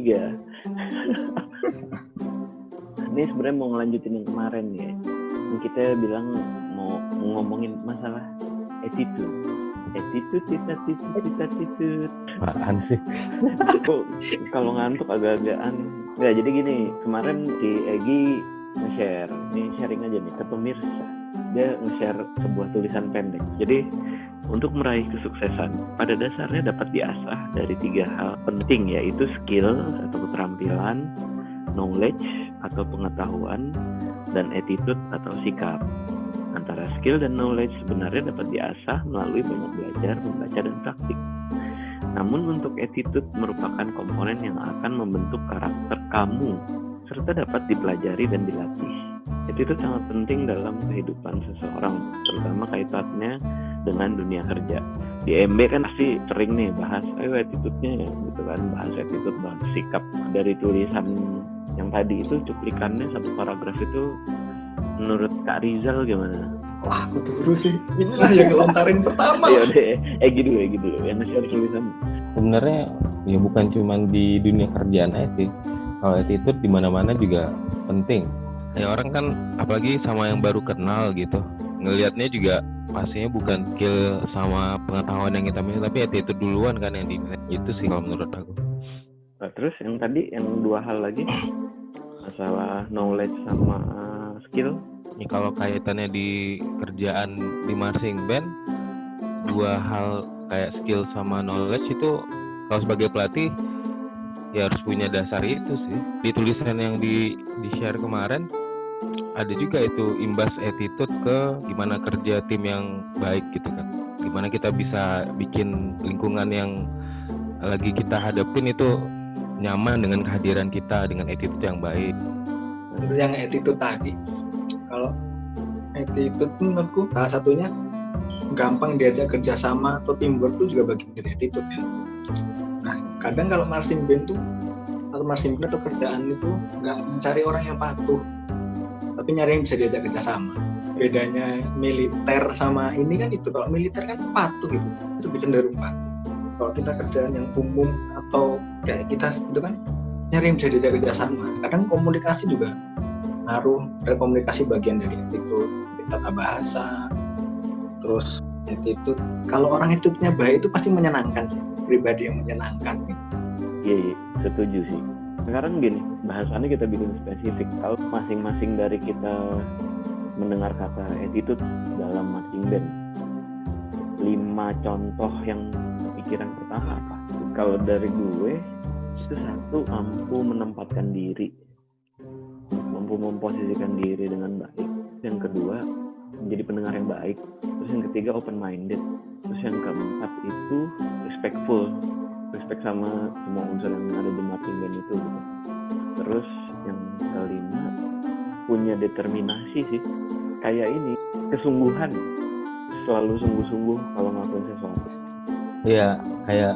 3. Ini sebenarnya mau ngelanjutin yang kemarin ya. Yang kita bilang mau ngomongin masalah attitude. Apaan sih? Kok kalau ngantuk agak-agak aneh. Nggak, jadi gini, kemarin si Egi nge-share, ini sharing aja nih ke pemirsa. Dia nge-share sebuah tulisan pendek. Jadi untuk meraih kesuksesan, pada dasarnya dapat diasah dari 3 hal penting, yaitu skill atau keterampilan, knowledge atau pengetahuan, dan attitude atau sikap. Antara skill dan knowledge sebenarnya dapat diasah melalui banyak belajar, membaca, dan praktik. Namun untuk attitude merupakan komponen yang akan membentuk karakter kamu, serta dapat dipelajari dan dilatih. Attitude sangat penting dalam kehidupan seseorang, terutama kaitannya dengan dunia kerja. Di MB kan pasti sering nih bahas, attitude-nya gitu kan, bahas attitude, bahas sikap. Dari tulisan yang tadi itu cuplikannya satu paragraf itu, menurut Kak Rizal gimana? Wah, aku dulu sih. Inilah yang ngelontarin pertama. Iya deh, Egi dulu yang nge-share tulisan. Sebenarnya ya bukan cuma di dunia kerjaan aja sih. Kalau attitude di mana-mana juga penting. Ya orang kan apalagi sama yang baru kenal gitu, ngelihatnya juga pastinya bukan skill sama pengetahuan yang kita miliki, tapi attitude duluan kan yang dinilai. Itu sih kalau menurut aku. Nah, terus yang tadi yang 2 hal lagi, masalah knowledge sama skill. Ya, kalau kaitannya di kerjaan di marching band, 2 hal kayak skill sama knowledge itu kalau sebagai pelatih ya harus punya dasar itu sih. Di tulisan yang di share kemarin ada juga itu imbas attitude ke gimana kerja tim yang baik gitu kan. Gimana kita bisa bikin lingkungan yang lagi kita hadapin itu nyaman dengan kehadiran kita, dengan attitude yang baik. Untuk yang attitude tadi, kalau attitude menurutku salah satunya gampang diajak kerjasama atau teamwork itu juga bagian dari attitude ya. Nah, kadang kalau marching band tuh atau marching band atau kerjaan itu nggak mencari orang yang patuh, tapi nyari yang bisa diajak kerjasama. Bedanya militer sama ini kan itu, kalau militer kan patuh gitu, itu lebih cenderung patuh. Kalau kita kerjaan yang umum atau kayak kita itu kan nyari yang bisa diajak kerjasama. Kadang komunikasi juga ngaruh, komunikasi bagian dari attitude, tata bahasa, terus attitude. Kalau orang attitude-nya baik itu pasti menyenangkan sih, pribadi yang menyenangkan gitu. Iya, setuju sih. Sekarang gini, bahasannya kita bikin spesifik. Kalau masing-masing dari kita mendengar kata attitude dalam marching band, 5 contoh yang pikiran pertama apa? Kalau dari gue, itu 1, mampu menempatkan diri, mampu memposisikan diri dengan baik. Yang kedua, menjadi pendengar yang baik. Terus yang ketiga, open minded. Terus yang keempat itu respectful, respect sama semua unsur yang ada di marching band itu gitu. Terus yang kelima, punya determinasi sih, kayak ini, kesungguhan, selalu sungguh-sungguh kalau ngelakuin sesuatu. Iya, kayak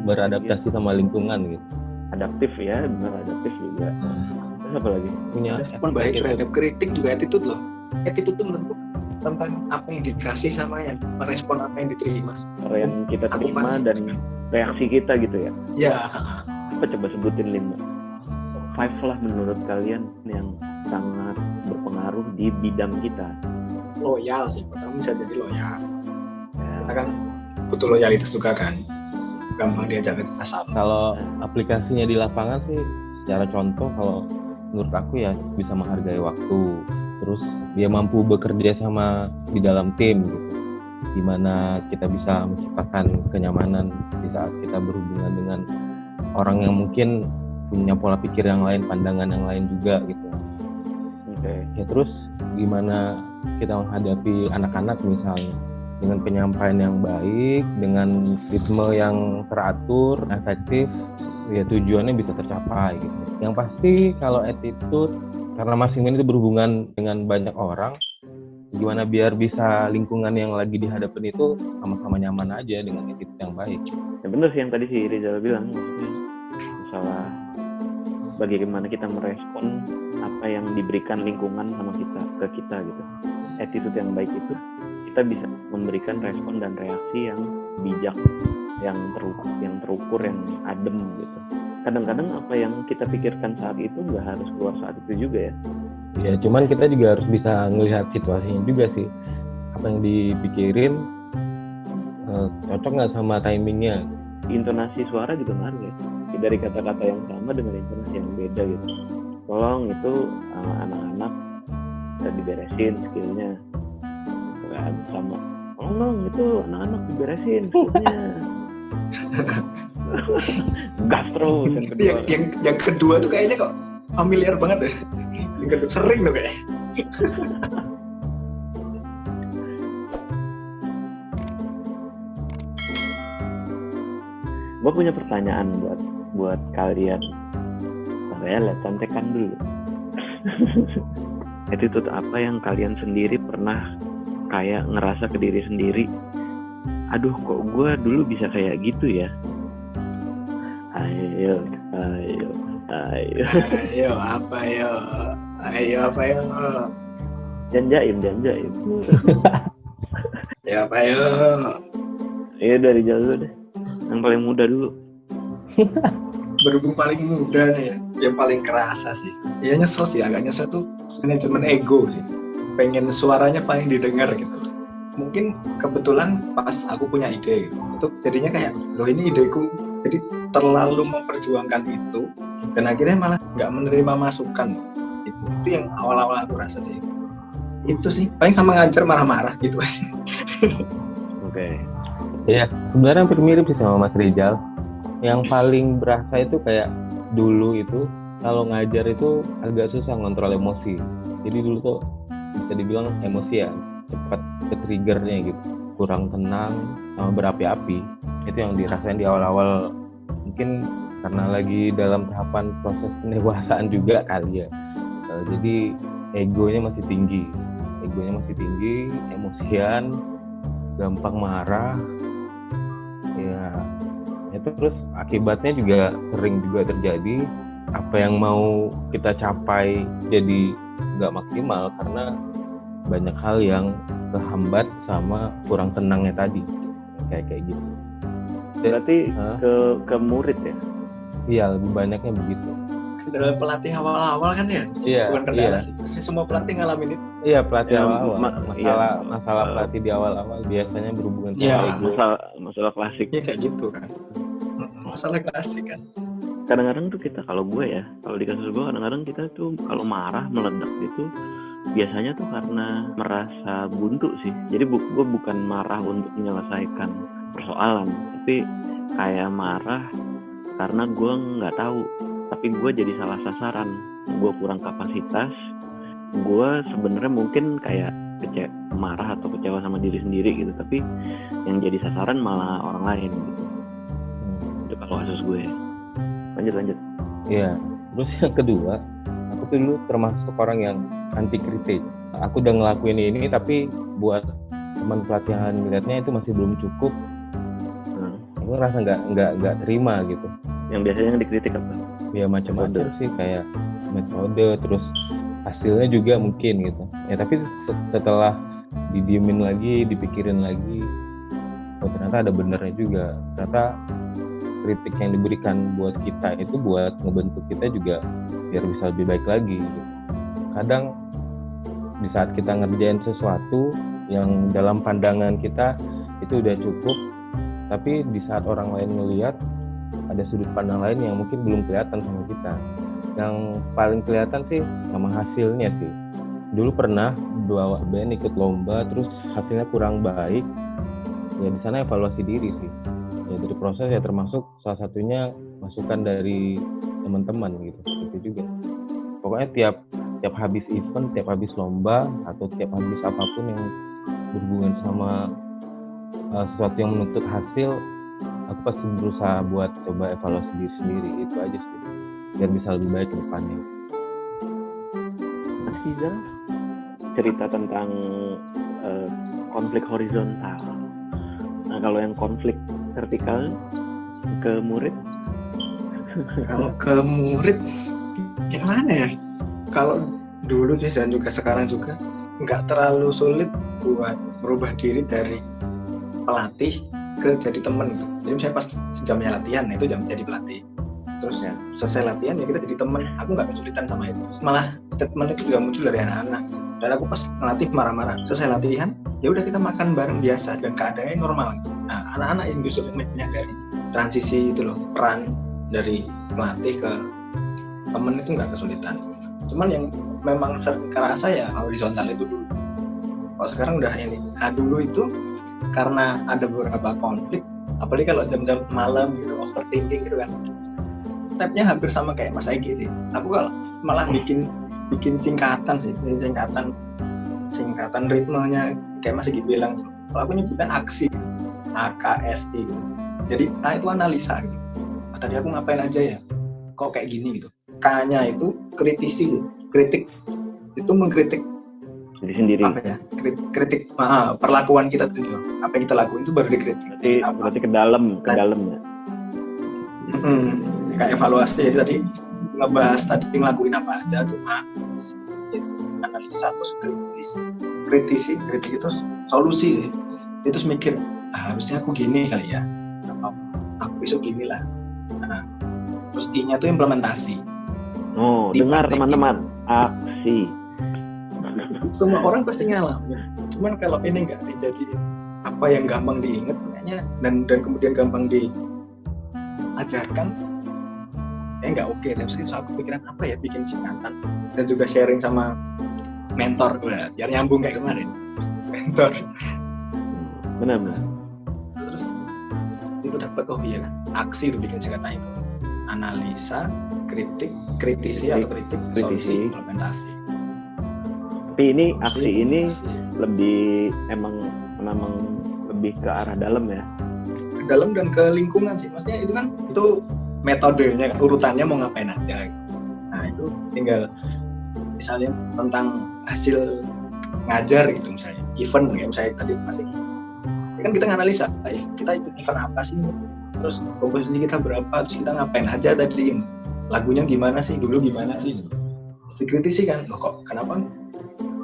beradaptasi sama lingkungan gitu. Adaptif ya, benar, adaptif juga. Terus apa lagi? Punya respon baik terhadap kritik juga attitude loh. Attitude itu menurutku tentang apa yang dikasih sama yang merespon apa yang diterima. Yang kita terima dan reaksi kita gitu ya. Ya. Apa coba sebutin 5? 5 lah menurut kalian yang sangat berpengaruh di bidang kita. Loyal sih, pertama bisa jadi loyal. Kita kan butuh loyalitas juga kan. Gampang diajak kerjasama. Kalau aplikasinya di lapangan sih, secara contoh kalau menurut aku ya bisa menghargai waktu, terus dia mampu bekerja sama di dalam tim gitu, dimana kita bisa menciptakan kenyamanan di saat kita berhubungan dengan orang yang mungkin punya pola pikir yang lain, pandangan yang lain juga gitu. Ya terus gimana kita menghadapi anak-anak misalnya, dengan penyampaian yang baik, dengan ritme yang teratur, efektif, ya tujuannya bisa tercapai gitu. Yang pasti kalau attitude, karena masing-masing itu berhubungan dengan banyak orang, gimana biar bisa lingkungan yang lagi dihadapin itu sama-sama nyaman aja dengan attitude yang baik. Ya benar sih yang tadi si Rizal bilang, masalah bagaimana kita merespon apa yang diberikan lingkungan sama kita ke kita gitu. Attitude yang baik itu kita bisa memberikan respon dan reaksi yang bijak, yang terukur, yang adem gitu. kadang-kadang apa yang kita pikirkan saat itu nggak harus keluar saat itu juga ya. Ya cuman kita juga harus bisa ngelihat situasinya juga sih, apa yang dipikirin cocok nggak sama timingnya. Intonasi suara juga ngaruh ya, dari kata-kata yang sama dengan intonasi yang beda gitu. Tolong itu anak-anak diberesin skillnya kan, sama tolong itu anak-anak diberesin skillnya. Gas terus yang kedua. Yang kedua tuh kayaknya kok familiar banget ya. Yang kedua sering tuh kayak. Gue punya pertanyaan buat kalian. Saya lihat contekan dulu. Attitude apa yang kalian sendiri pernah kayak ngerasa ke diri sendiri, aduh kok gue dulu bisa kayak gitu ya. Ayo apa yo janjaim ya apa yo. Iya dari jauh deh, yang paling muda dulu. Berhubung paling muda nih ya, yang paling kerasa sih ya, nyesel sih, agak nyesel tuh manajemen ego sih, pengen suaranya paling didengar gitu. Mungkin kebetulan pas aku punya ide gitu, itu jadinya kayak loh ini ideku, jadi terlalu memperjuangkan itu dan akhirnya malah nggak menerima masukan. Itu yang awal-awal aku rasa sih, itu sih paling sama ngajar marah-marah gitu sih. Oke. Ya sebenarnya hampir mirip sih sama Mas Rizal. Yang paling berasa itu kayak dulu itu kalau ngajar itu agak susah ngontrol emosi. Jadi dulu tuh bisa dibilang emosi ya cepat ke triggernya gitu, kurang tenang sama berapi-api. Itu yang dirasain di awal-awal, mungkin karena lagi dalam tahapan proses pendewasaan juga kali ya. Jadi egonya masih tinggi, emosian, gampang marah ya. Terus akibatnya juga sering juga terjadi apa yang mau kita capai jadi nggak maksimal karena banyak hal yang kehambat sama kurang tenangnya tadi, kayak gitu. Berarti ke murid ya? Iya, lebih banyaknya begitu. Kendala pelatih awal-awal kan ya? Iya, bukan kendala sih. Pasti semua pelatih ngalamin itu. Iya, pelatih awal. Masalah iya. pelatih di awal-awal biasanya berhubungan sama Iya, ego. Masalah klasik. Iya kayak gitu kan. Masalah klasik kan. Kadang-kadang tuh kita, kalau gue ya, kalau di kasus gue kadang-kadang kita tuh kalau marah meledak gitu biasanya tuh karena merasa buntu sih. Jadi gue bukan marah untuk menyelesaikan persoalan, tapi kayak marah karena gue nggak tahu, tapi gue jadi salah sasaran, gue kurang kapasitas, gue sebenarnya mungkin kayak marah atau kecewa sama diri sendiri gitu, tapi yang jadi sasaran malah orang lain gitu. Itu kalau kasus gue. Lanjut. Iya. Terus yang kedua, aku tuh dulu termasuk orang yang anti kritik. Aku udah ngelakuin ini tapi buat teman pelatihan ngeliatnya itu masih belum cukup. Aku ngerasa nggak terima gitu. Yang biasanya yang dikritik apa? Ya macam-macam sih, kayak metode, terus hasilnya juga mungkin gitu. Ya tapi setelah didiemin lagi, dipikirin lagi, oh ternyata ada benernya juga. Ternyata kritik yang diberikan buat kita itu buat ngebentuk kita juga biar bisa lebih baik lagi gitu. Kadang di saat kita ngerjain sesuatu yang dalam pandangan kita itu udah cukup, tapi di saat orang lain ngelihat ada sudut pandang lain yang mungkin belum kelihatan sama kita. Yang paling kelihatan sih sama hasilnya sih. Dulu pernah bawa band ikut lomba terus hasilnya kurang baik, ya di sana evaluasi diri sih. Ya dari proses ya, termasuk salah satunya masukan dari teman-teman gitu juga. Pokoknya tiap habis event, tiap habis lomba atau tiap habis apapun yang berhubungan sama sesuatu yang menuntut hasil, aku pasti berusaha buat coba evaluasi diri sendiri. Itu aja sih, biar bisa lebih baik ke depannya. Mas Rizal cerita tentang konflik horizontal. Nah kalau yang konflik vertikal ke murid? Kalau ke murid gimana ya? Kalau dulu sih dan juga sekarang juga nggak terlalu sulit buat merubah diri dari pelatih ke jadi teman. Jadi misalnya pas jamnya latihan itu jam jadi pelatih, terus terus Ya. selesai latihan ya kita jadi teman. Aku nggak kesulitan sama itu, malah statement itu juga muncul dari anak-anak. Dan aku pas ngelatih marah-marah, selesai latihan ya udah kita makan bareng biasa dan keadaannya normal. Nah anak-anak yang justru menyadari transisi itu loh, peran dari pelatih ke temen itu nggak kesulitan. Cuman yang memang sering kerasa ya horizontal itu dulu. Kalau sekarang udah ini. Nah dulu itu karena ada beberapa konflik, apalagi kalau jam-jam malam gitu, overthinking gitu kan. Stepnya hampir sama kayak Mas Egy sih. Aku kalau malah bikin singkatan sih, singkatan ritmenya kayak Mas Egy bilang. Kalau aku nyebutkan aksi, AKSI gitu. Jadi A itu analisa gitu. Tadi aku ngapain aja ya? Kok kayak gini gitu. K-nya itu kritisi sih. Kritik itu mengkritik Diri sendiri. apa ya? Kritik perlakuan kita tuh. Apa yang kita lakuin itu baru dikritik. Berarti ke dalam ya. Kayak evaluasi. Jadi tadi ngebahas tadi ngelakuin apa aja tuh analisa terus kritisi. Kritik itu solusi sih. Itu terus mikir harusnya aku gini kali ya. Atau aku besok gini lah. Nah, terus I-nya tuh implementasi. Oh, dengar teman-teman, aksi. Semua orang pasti ngalamin. Cuman kalau ini nggak dijadiin apa yang gampang diingat kayaknya dan kemudian gampang diajarkan, nggak oke. Terus soal kepikiran apa ya bikin singkatan dan juga sharing sama mentor, biar nyambung kayak kemarin. Mentor. Benar. Terus itu dapat aksi itu bikin singkatan itu. Analisa, kritisi atau kritik, solusi, implementasi. Tapi ini aksi ini lebih emang lebih ke arah dalam ya. Ke dalam dan ke lingkungan sih. Maksudnya itu kan itu metodenya, urutannya mau ngapain aja. Nah itu tinggal misalnya tentang hasil ngajar gitu misalnya, event kayak misalnya tadi masih. Kan kita nganalisa, kita ikut event apa sih? Terus komposisi kita berapa, terus kita ngapain aja tadi, lagunya gimana sih, dulu gimana sih, terus dikritisi kan, loh kok kenapa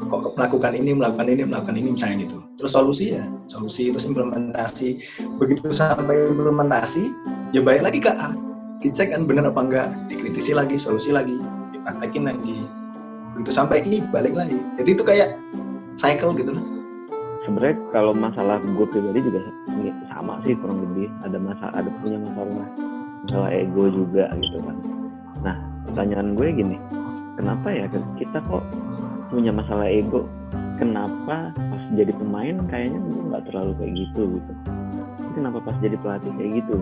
kok melakukan ini misalnya gitu. Terus solusi terus implementasi. Begitu sampai implementasi ya balik lagi ke A, dicek kan benar apa enggak, dikritisi lagi, solusi lagi, dipraktekin lagi. Begitu sampai I balik lagi, jadi itu kayak cycle gitu lah. Sebenarnya kalau masalah gue pribadi juga sama sih, kurang lebih ada punya masalah ego juga gitu kan. Nah pertanyaan gue gini, kenapa ya kita kok punya masalah ego? Kenapa pas jadi pemain kayaknya gue nggak terlalu kayak gitu. Kenapa pas jadi pelatih kayak gitu?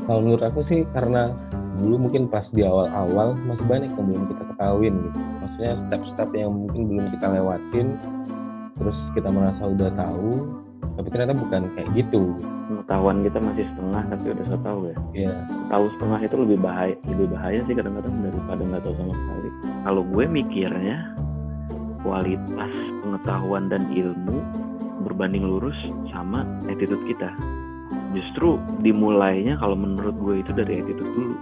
Kalau menurut aku sih karena dulu mungkin pas di awal-awal masih banyak yang belum kita ketahuin gitu. Maksudnya step-step yang mungkin belum kita lewatin, terus kita merasa udah tahu, tapi ternyata bukan kayak gitu. Pengetahuan kita masih setengah tapi udah so tahu ya. Iya. Tahu setengah itu lebih bahaya sih kadang-kadang daripada nggak tahu sama sekali. Kalau gue mikirnya kualitas pengetahuan dan ilmu berbanding lurus sama attitude kita. Justru dimulainya kalau menurut gue itu dari attitude dulu.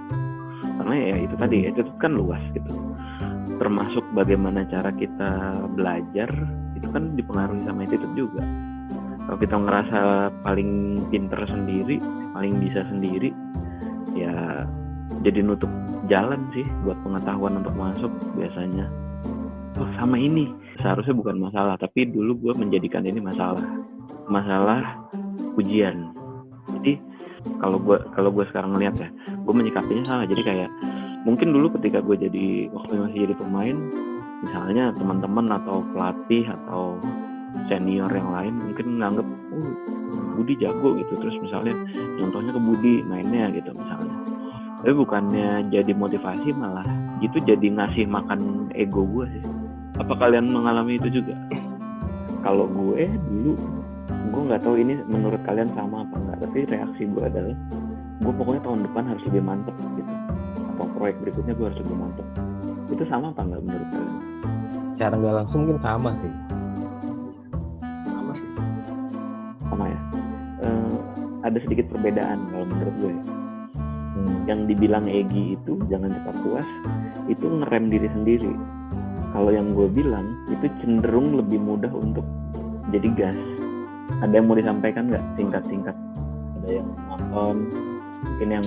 Karena ya itu tadi, attitude kan luas gitu. Termasuk bagaimana cara kita belajar itu kan dipengaruhi sama attitude juga. Kalau kita ngerasa paling pinter sendiri, paling bisa sendiri, ya jadi nutup jalan sih buat pengetahuan untuk masuk biasanya. Oh sama ini, seharusnya bukan masalah, tapi dulu gue menjadikan ini masalah ujian. Jadi kalau gue sekarang ngeliat ya, gue menyikapinya salah. Jadi kayak mungkin dulu ketika gue waktu masih jadi pemain, misalnya teman-teman atau pelatih atau senior yang lain mungkin nganggep Budi jago gitu, terus misalnya contohnya ke Budi mainnya gitu misalnya, tapi bukannya jadi motivasi, malah gitu jadi ngasih makan ego gue sih. Apa kalian mengalami itu juga? Kalau gue dulu, gue nggak tahu ini menurut kalian sama apa enggak, tapi reaksi gue adalah gue pokoknya tahun depan harus lebih mantep gitu, atau proyek berikutnya gue harus lebih mantep. Itu sama apa enggak menurut kalian? Cara nggak langsung mungkin sama sih. Sama ya. Ada sedikit perbedaan kalau menurut gue. Yang dibilang Egy itu jangan cepat puas, itu ngerem diri sendiri. Kalau yang gue bilang itu cenderung lebih mudah untuk jadi gas. Ada yang mau disampaikan nggak singkat-singkat? Ada yang nonton mungkin yang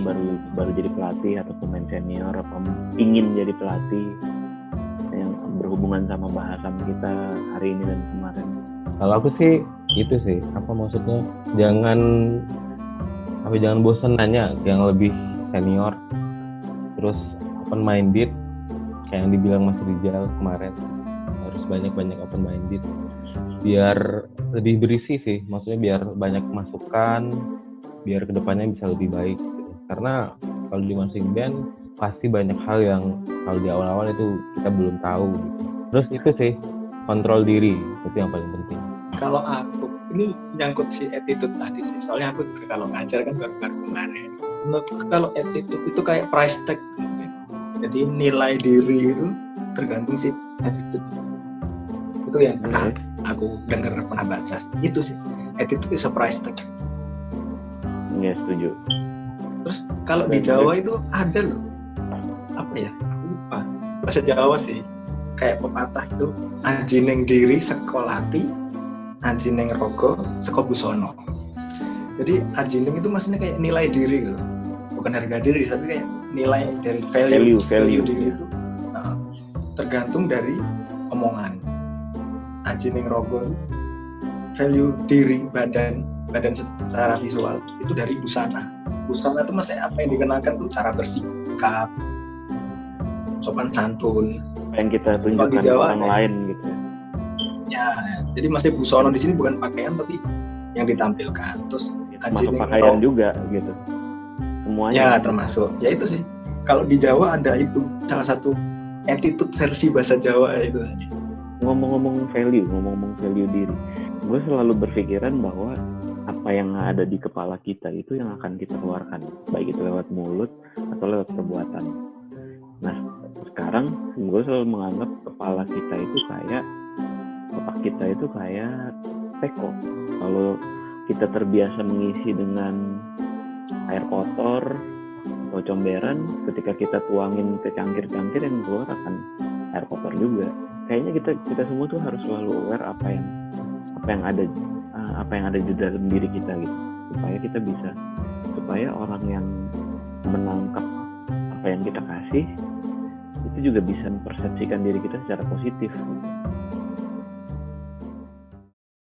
baru jadi pelatih atau pemain senior atau ingin jadi pelatih yang berhubungan sama bahasan kita hari ini dan kemarin. Kalau aku sih itu sih, apa maksudnya, jangan bosan nanya yang lebih senior, terus open minded kayak yang dibilang Mas Rizal kemarin, harus banyak open minded biar lebih berisi sih, maksudnya biar banyak masukan, biar kedepannya bisa lebih baik gitu. Karena kalau di marching band pasti banyak hal yang kalau di awal-awal itu kita belum tahu gitu. Terus itu sih, kontrol diri itu yang paling penting. Kalau aku ini nyangkut si attitude tadi sih, soalnya aku juga kalau ngajar kan baru-baru kemarin. Menurutku kalau attitude itu kayak price tag, jadi nilai diri itu tergantung si attitude. Itu yang pernah aku dengar, pernah baca. Itu sih, attitude is a price tag. Iya, setuju. Terus kalau di Jawa itu ada loh, apa ya, aku lupa bahasa Jawa sih, kayak pepatah itu, aji neng diri sekolati, aji neng rogo seko busono. Jadi aji neng itu maksudnya kayak nilai diri gitu, bukan harga diri, tapi kayak nilai dari value diri itu tergantung dari omongan. Aji neng rogo value diri badan secara visual itu dari busana. Busana itu maksudnya apa yang dikenakan tuh, cara bersikap, sopan santun, yang kita tunjukkan ke orang lain gitu ya. Jadi maksudnya busono di sini bukan pakaian tapi yang ditampilkan. Terus masuk pakaian juga gitu semuanya ya, termasuk ya itu sih. Kalau di Jawa ada itu salah satu attitude versi bahasa Jawa itu tadi. Ngomong-ngomong value diri, gue selalu berpikiran bahwa apa yang ada di kepala kita itu yang akan kita keluarkan, baik itu lewat mulut atau lewat perbuatan. Nah, sekarang gue selalu menganggap kepala kita itu kayak, otak kita itu kayak teko. Kalau kita terbiasa mengisi dengan air kotor atau comberan, ketika kita tuangin ke cangkir-cangkir yang keluar akan air kotor juga. Kayaknya kita semua tuh harus selalu aware apa yang ada di dalam diri kita gitu, supaya orang yang menangkap apa yang kita kasih itu juga bisa mempersepsikan diri kita secara positif gitu.